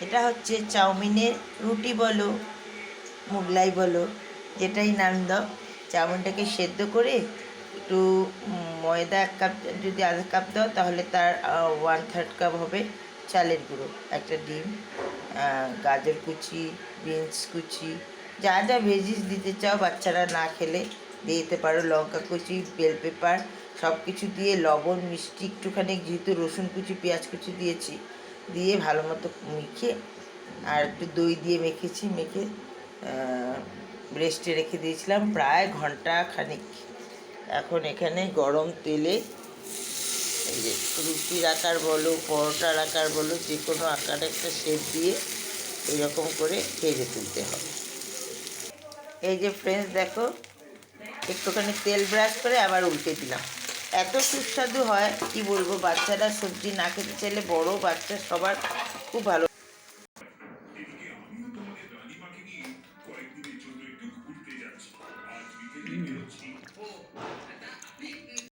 এটা হচ্ছে চাউমিনের রুটি বলো, মোগলাই বলো, যেটাই নাম দাও। চাউমিনটাকে সেদ্ধ করে একটু ময়দা 1 কাপ, যদি আধা কাপ দাও তাহলে তার 1/3 কাপ হবে চালের গুঁড়ো, একটা ডিম, গাজর কুচি, বিনস কুচি, যা যা ভেজিস দিতে চাও, বাচ্চারা না খেলে দিয়ে দিতে পারো, লঙ্কা কুচি, বেল পেপার, সব কিছু দিয়ে লবণ মিষ্টি একটুখানি, যেহেতু রসুন কুচি পেঁয়াজ কুচি দিয়েছি, দিয়ে ভালো মতো মেখে, আর একটু দই দিয়ে মেখেছি, মেখে রেস্টে রেখে দিয়েছিলাম প্রায় ঘন্টা খানিক। এখন এখানে গরম তেলে এই যে রুটির আকার বলো, পরোটার আকার বলো, যে কোনো আকারে একটা শেপ দিয়ে এরকম করে ভেজে তুলতে হবে। এই যে ফ্রেন্ডস দেখো, একটুখানি তেল ব্রাশ করে আবার উল্টে দিলাম। এত সুস্বাদু হয় কি বলবো, বাচ্চারা সবজি না খেতে চাইলে বড় বাচ্চা সবার খুব ভালো।